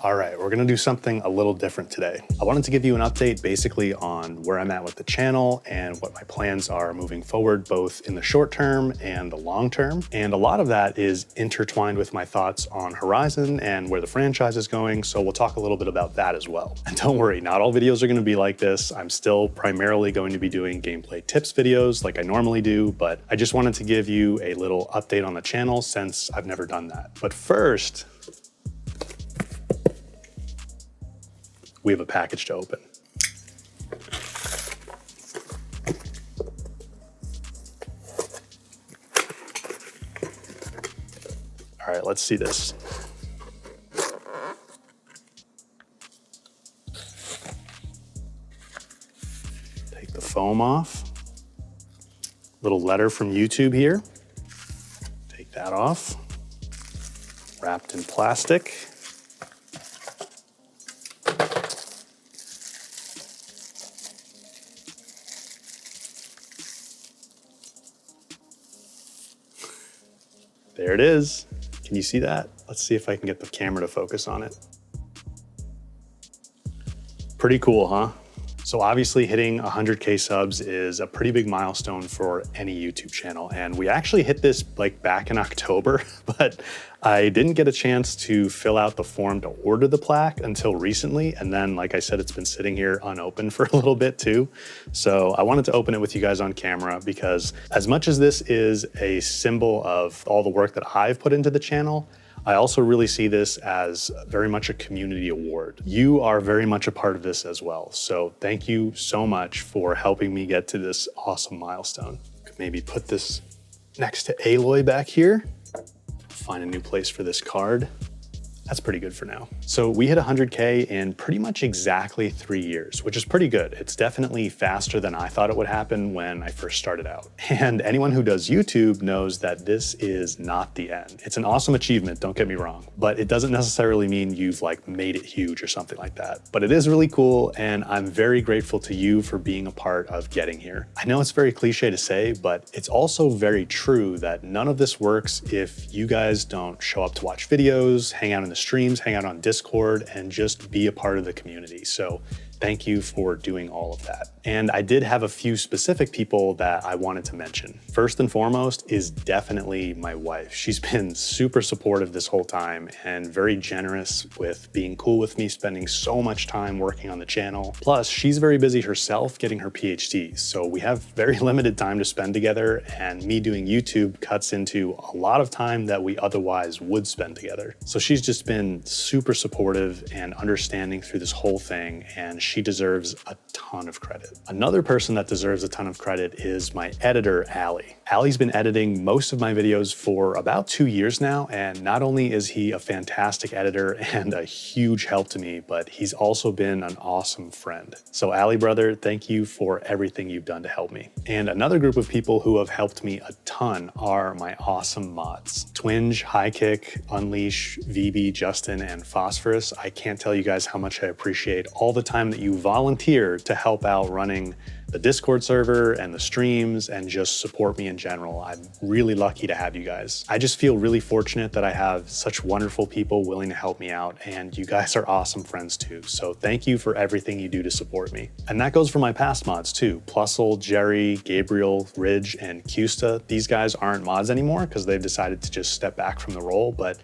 All right, we're gonna do something a little different today. I wanted to give you an update basically on where I'm at with the channel and what my plans are moving forward, both in the short term and the long term. And a lot of that is intertwined with my thoughts on Horizon and where the franchise is going, so we'll talk a little bit about that as well. And don't worry, not all videos are gonna be like this. I'm still primarily going to be doing gameplay tips videos like I normally do, but I just wanted to give you a little update on the channel since I've never done that. But first, we have a package to open. All right, let's see this. Take the foam off. Little letter from YouTube here. Take that off. Wrapped in plastic. There it is. Can you see that? Let's see if I can get the camera to focus on it. Pretty cool, huh? So obviously hitting 100K subs is a pretty big milestone for any YouTube channel. And we actually hit this like back in October, but I didn't get a chance to fill out the form to order the plaque until recently. And then, like I said, it's been sitting here unopened for a little bit too. So I wanted to open it with you guys on camera because as much as this is a symbol of all the work that I've put into the channel, I also really see this as very much a community award. You are very much a part of this as well. So thank you so much for helping me get to this awesome milestone. Could maybe put this next to Aloy back here. Find a new place for this card. That's pretty good for now. So we hit 100K in pretty much exactly 3 years, which is pretty good. It's definitely faster than I thought it would happen when I first started out. And anyone who does YouTube knows that this is not the end. It's an awesome achievement, don't get me wrong, but it doesn't necessarily mean you've like made it huge or something like that. But it is really cool, and I'm very grateful to you for being a part of getting here. I know it's very cliche to say, but it's also very true that none of this works if you guys don't show up to watch videos, hang out in the streams, hang out on Discord, and just be a part of the community. So thank you for doing all of that. And I did have a few specific people that I wanted to mention. First and foremost is definitely my wife. She's been super supportive this whole time and very generous with being cool with me, spending so much time working on the channel. Plus, she's very busy herself getting her PhD. So we have very limited time to spend together, and me doing YouTube cuts into a lot of time that we otherwise would spend together. So she's just been super supportive and understanding through this whole thing, and she deserves a ton of credit. Another person that deserves a ton of credit is my editor, Ali. Ali's been editing most of my videos for about 2 years now, and not only is he a fantastic editor and a huge help to me, but he's also been an awesome friend. So Ali, brother, thank you for everything you've done to help me. And another group of people who have helped me a ton are my awesome mods. Twinge, High Kick, Unleash, VB, Justin, and Phosphorus. I can't tell you guys how much I appreciate all the time that you volunteer to help out running the Discord server and the streams and just support me in general. I'm really lucky to have you guys. I just feel really fortunate that I have such wonderful people willing to help me out, and you guys are awesome friends too. So thank you for everything you do to support me. And that goes for my past mods too. Plusle, Jerry, Gabriel, Ridge, and Custa. These guys aren't mods anymore because they've decided to just step back from the role, but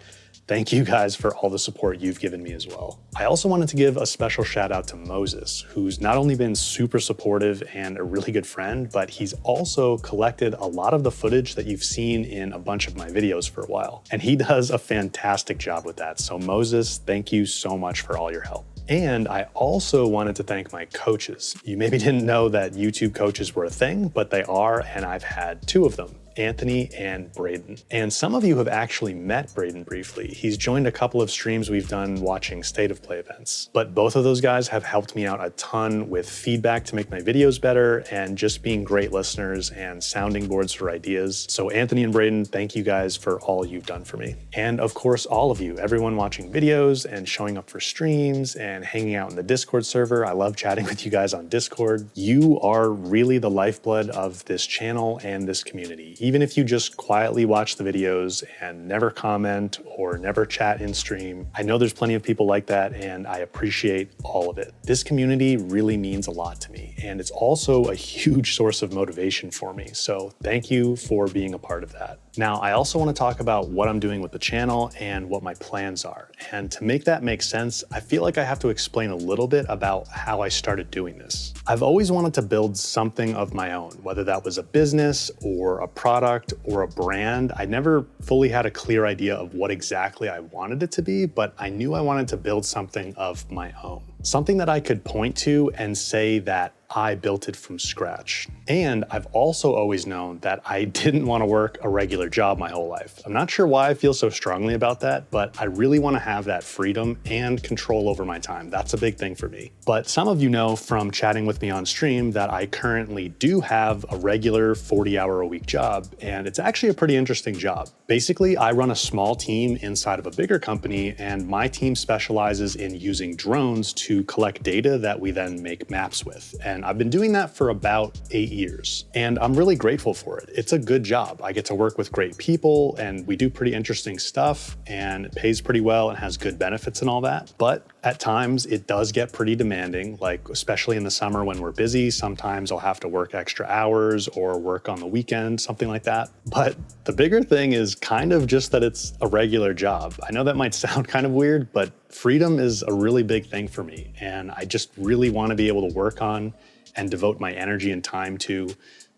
thank you guys for all the support you've given me as well. I also wanted to give a special shout out to Moses, who's not only been super supportive and a really good friend, but he's also collected a lot of the footage that you've seen in a bunch of my videos for a while. And he does a fantastic job with that. So Moses, thank you so much for all your help. And I also wanted to thank my coaches. You maybe didn't know that YouTube coaches were a thing, but they are, and I've had 2 of them. Anthony and Braden. And some of you have actually met Braden briefly. He's joined a couple of streams we've done watching State of Play events. But both of those guys have helped me out a ton with feedback to make my videos better and just being great listeners and sounding boards for ideas. So Anthony and Braden, thank you guys for all you've done for me. And of course, all of you, everyone watching videos and showing up for streams and hanging out in the Discord server. I love chatting with you guys on Discord. You are really the lifeblood of this channel and this community. even if you just quietly watch the videos and never comment or never chat in stream. I know there's plenty of people like that, and I appreciate all of it. This community really means a lot to me, and it's also a huge source of motivation for me. So thank you for being a part of that. Now, I also want to talk about what I'm doing with the channel and what my plans are. And to make that make sense, I feel like I have to explain a little bit about how I started doing this. I've always wanted to build something of my own, whether that was a business or a product or a brand. I never fully had a clear idea of what exactly I wanted it to be, but I knew I wanted to build something of my own. Something that I could point to and say that I built it from scratch. And I've also always known that I didn't want to work a regular job my whole life. I'm not sure why I feel so strongly about that, but I really want to have that freedom and control over my time. That's a big thing for me. But some of you know from chatting with me on stream that I currently do have a regular 40-hour-a-week job, and it's actually a pretty interesting job. Basically, I run a small team inside of a bigger company, and my team specializes in using drones to collect data that we then make maps with. And I've been doing that for about 8 years, and I'm really grateful for it. It's a good job. I get to work with great people, and we do pretty interesting stuff, and it pays pretty well and has good benefits and all that. But at times it does get pretty demanding, like especially in the summer when we're busy. Sometimes I'll have to work extra hours or work on the weekend, something like that. But the bigger thing is kind of just that it's a regular job. I know that might sound kind of weird, but freedom is a really big thing for me, and I just really want to be able to work on and devote my energy and time to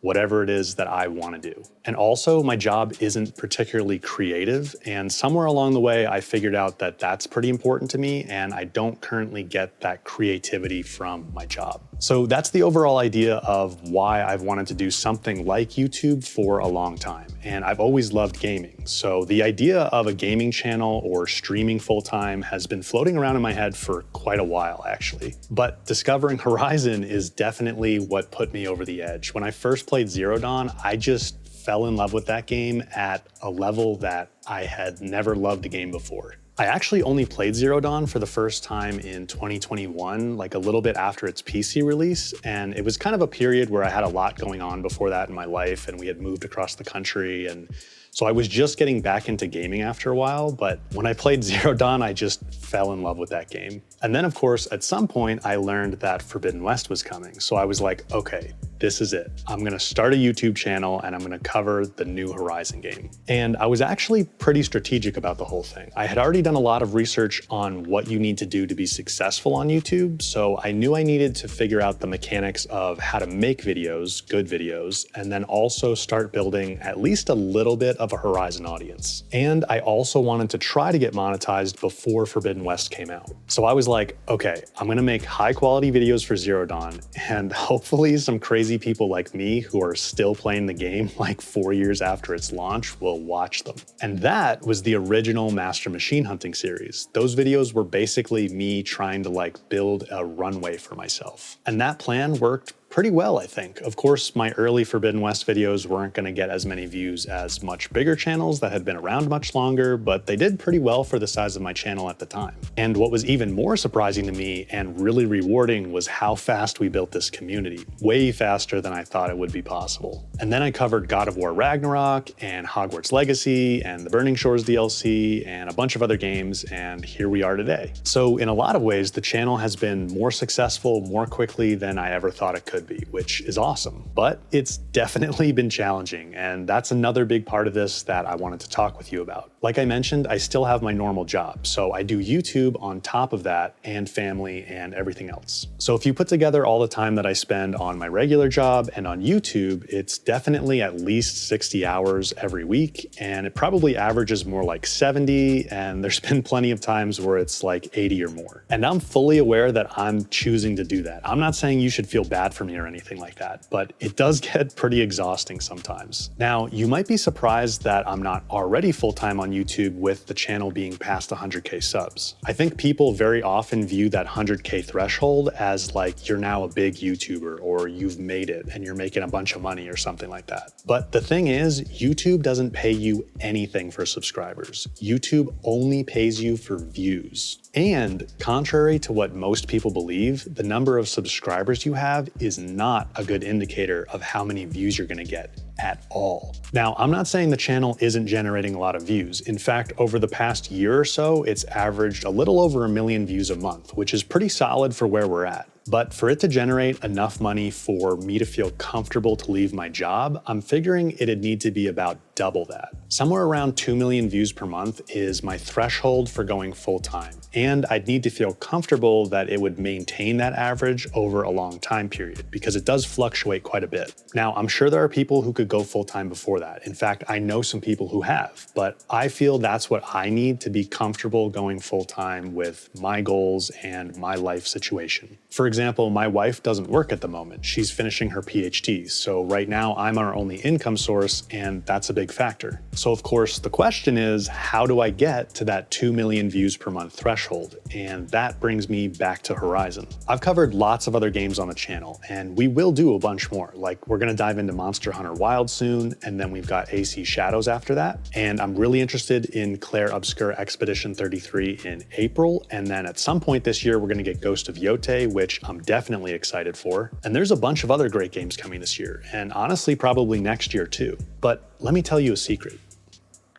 whatever it is that I want to do. And also, my job isn't particularly creative, and somewhere along the way, I figured out that that's pretty important to me, and I don't currently get that creativity from my job. So that's the overall idea of why I've wanted to do something like YouTube for a long time. And I've always loved gaming. So the idea of a gaming channel or streaming full-time has been floating around in my head for quite a while, actually. But discovering Horizon is definitely what put me over the edge. When I first played Zero Dawn, I just fell in love with that game at a level that I had never loved a game before. I actually only played Zero Dawn for the first time in 2021, like a little bit after its PC release, and it was kind of a period where I had a lot going on before that in my life, and we had moved across the country, and so I was just getting back into gaming after a while. But when I played Zero Dawn, I just fell in love with that game. And then of course, at some point, I learned that Forbidden West was coming, so I was like, okay, this is it. I'm gonna start a YouTube channel and I'm gonna cover the new Horizon game. And I was actually pretty strategic about the whole thing. I had already done a lot of research on what you need to do to be successful on YouTube, so I knew I needed to figure out the mechanics of how to make videos, good videos, and then also start building at least a little bit of a Horizon audience. And I also wanted to try to get monetized before Forbidden West came out. So I was like, okay, I'm gonna make high quality videos for Zero Dawn, and hopefully some crazy people like me who are still playing the game like 4 years after its launch will watch them. And that was the original Master Machine Hunting series. Those videos were basically me trying to like build a runway for myself. And that plan worked pretty well, I think. Of course, my early Forbidden West videos weren't going to get as many views as much bigger channels that had been around much longer, but they did pretty well for the size of my channel at the time. And what was even more surprising to me and really rewarding was how fast we built this community, way faster than I thought it would be possible. And then I covered God of War Ragnarok and Hogwarts Legacy and the Burning Shores DLC and a bunch of other games, and here we are today. So in a lot of ways, the channel has been more successful more quickly than I ever thought it could be, which is awesome. But it's definitely been challenging, and that's another big part of this that I wanted to talk with you about. Like I mentioned, I still have my normal job, so I do YouTube on top of that and family and everything else. So if you put together all the time that I spend on my regular job and on YouTube, it's definitely at least 60 hours every week, and it probably averages more like 70, and there's been plenty of times where it's like 80 or more. And I'm fully aware that I'm choosing to do that. I'm not saying you should feel bad for me or anything like that, but it does get pretty exhausting sometimes. Now, you might be surprised that I'm not already full-time on YouTube with the channel being past 100K subs. I think people very often view that 100K threshold as like you're now a big YouTuber or you've made it and you're making a bunch of money or something like that. But the thing is, YouTube doesn't pay you anything for subscribers. YouTube only pays you for views. And contrary to what most people believe, the number of subscribers you have is not a good indicator of how many views you're gonna get. at all. Now, I'm not saying the channel isn't generating a lot of views. In fact, over the past year or so, it's averaged a little over 1 million views a month, which is pretty solid for where we're at. But for it to generate enough money for me to feel comfortable to leave my job, I'm figuring it'd need to be about double that. Somewhere around 2 million views per month is my threshold for going full-time, and I'd need to feel comfortable that it would maintain that average over a long time period, because it does fluctuate quite a bit. Now, I'm sure there are people who could go full-time before that. In fact, I know some people who have, but I feel that's what I need to be comfortable going full-time with my goals and my life situation. For example, my wife doesn't work at the moment. She's finishing her PhD, so right now I'm our only income source, and that's a big factor. So of course, the question is, how do I get to that 2 million views per month threshold? And that brings me back to Horizon. I've covered lots of other games on the channel, and we will do a bunch more. Like, we're gonna dive into Monster Hunter Wild soon, and then we've got AC Shadows after that. And I'm really interested in Claire Obscure Expedition 33 in April, and then at some point this year, we're gonna get Ghost of Yote, which I'm definitely excited for. And there's a bunch of other great games coming this year, and honestly, probably next year too. But let me tell you a secret.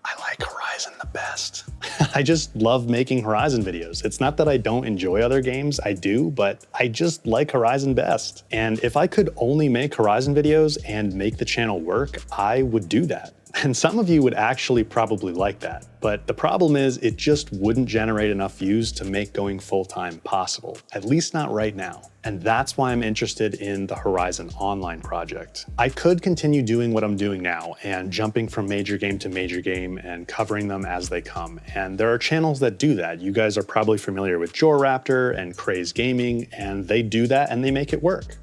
I like Horizon the best. I just love making Horizon videos. It's not that I don't enjoy other games, I do, but I just like Horizon best. And if I could only make Horizon videos and make the channel work, I would do that. And some of you would actually probably like that. But the problem is, it just wouldn't generate enough views to make going full-time possible, at least not right now. And that's why I'm interested in the Horizon Online project. I could continue doing what I'm doing now and jumping from major game to major game and covering them as they come. And there are channels that do that. You guys are probably familiar with Joraptor and Craze Gaming, and they do that and they make it work.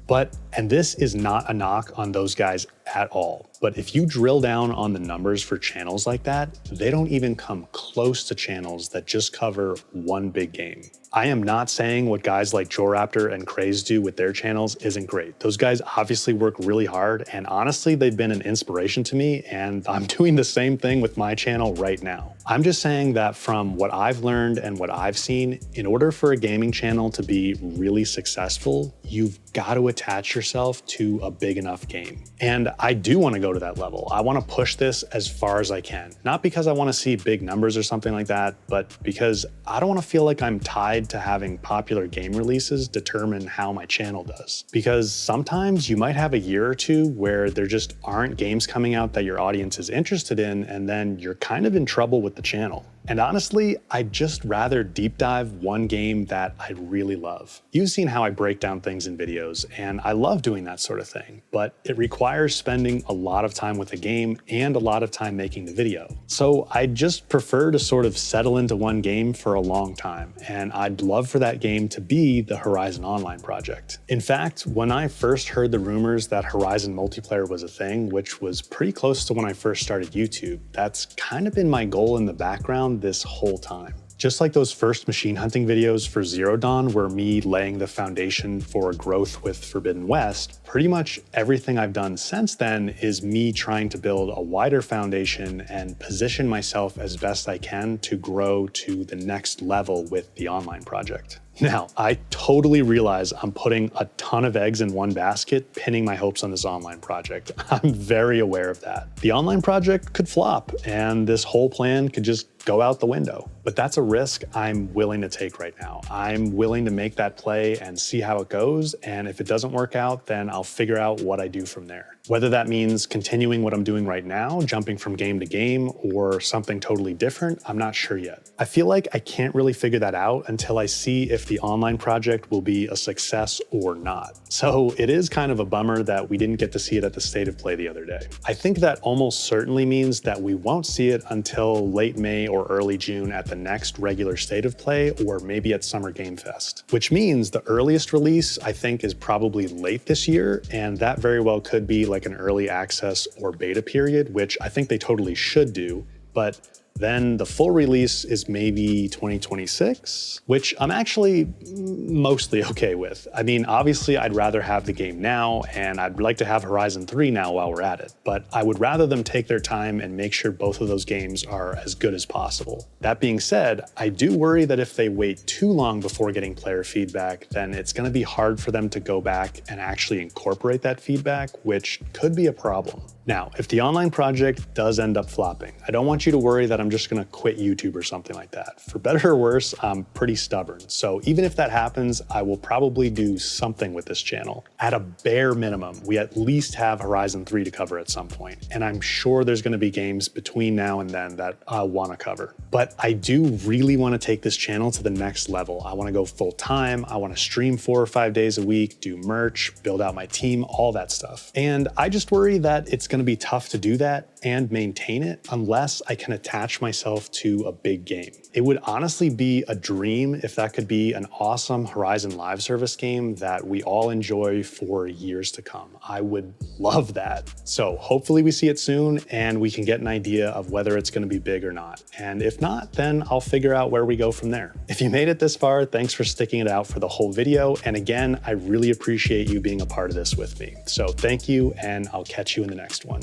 And this is not a knock on those guys at all. But if you drill down on the numbers for channels like that, they don't even come close to channels that just cover one big game. I am not saying what guys like Joraptor and Craze do with their channels isn't great. Those guys obviously work really hard, and honestly, they've been an inspiration to me, and I'm doing the same thing with my channel right now. I'm just saying that from what I've learned and what I've seen, in order for a gaming channel to be really successful, you've got to attach yourself to a big enough game. And I do want to go to that level. I want to push this as far as I can. Not because I want to see big numbers or something like that, but because I don't want to feel like I'm tied to having popular game releases determine how my channel does. Because sometimes you might have a year or two where there just aren't games coming out that your audience is interested in, and then you're kind of in trouble with the channel. And honestly, I'd just rather deep dive one game that I really love. You've seen how I break down things in videos, and I love doing that sort of thing, but it requires spending a lot of time with the game and a lot of time making the video. So I just prefer to sort of settle into one game for a long time, and I'd love for that game to be the Horizon Online project. In fact, when I first heard the rumors that Horizon multiplayer was a thing, which was pretty close to when I first started YouTube, that's kind of been my goal in the background this whole time. Just like those first machine hunting videos for Zero Dawn were me laying the foundation for growth with Forbidden West, pretty much everything I've done since then is me trying to build a wider foundation and position myself as best I can to grow to the next level with the online project. Now, I totally realize I'm putting a ton of eggs in one basket, pinning my hopes on this online project. I'm very aware of that. The online project could flop, and this whole plan could just go out the window. But that's a risk I'm willing to take right now. I'm willing to make that play and see how it goes, and if it doesn't work out, then I'll figure out what I do from there. Whether that means continuing what I'm doing right now, jumping from game to game, or something totally different, I'm not sure yet. I feel like I can't really figure that out until I see if the online project will be a success or not. So it is kind of a bummer that we didn't get to see it at the State of Play the other day. I think that almost certainly means that we won't see it until late May or early June at the next regular State of Play, or maybe at Summer Game Fest. Which means the earliest release, I think, is probably late this year, and that very well could be like an early access or beta period, which I think they totally should do, but then the full release is maybe 2026, which I'm actually mostly okay with. I mean, obviously I'd rather have the game now, and I'd like to have Horizon 3 now while we're at it, but I would rather them take their time and make sure both of those games are as good as possible. That being said, I do worry that if they wait too long before getting player feedback, then it's gonna be hard for them to go back and actually incorporate that feedback, which could be a problem. Now, if the online project does end up flopping, I don't want you to worry that I'm just gonna quit YouTube or something like that. For better or worse, I'm pretty stubborn. So even if that happens, I will probably do something with this channel. At a bare minimum, we at least have Horizon 3 to cover at some point. And I'm sure there's gonna be games between now and then that I'll wanna cover. But I do really wanna take this channel to the next level. I wanna go full time. I wanna stream 4 or 5 days a week, do merch, build out my team, all that stuff. And I just worry that it's gonna be tough to do that and maintain it unless I can attach myself to a big game. It would honestly be a dream if that could be an awesome Horizon live service game that we all enjoy for years to come. I would love that. So hopefully we see it soon and we can get an idea of whether it's gonna be big or not. And if not, then I'll figure out where we go from there. If you made it this far, thanks for sticking it out for the whole video. And again, I really appreciate you being a part of this with me. So thank you, and I'll catch you in the next one.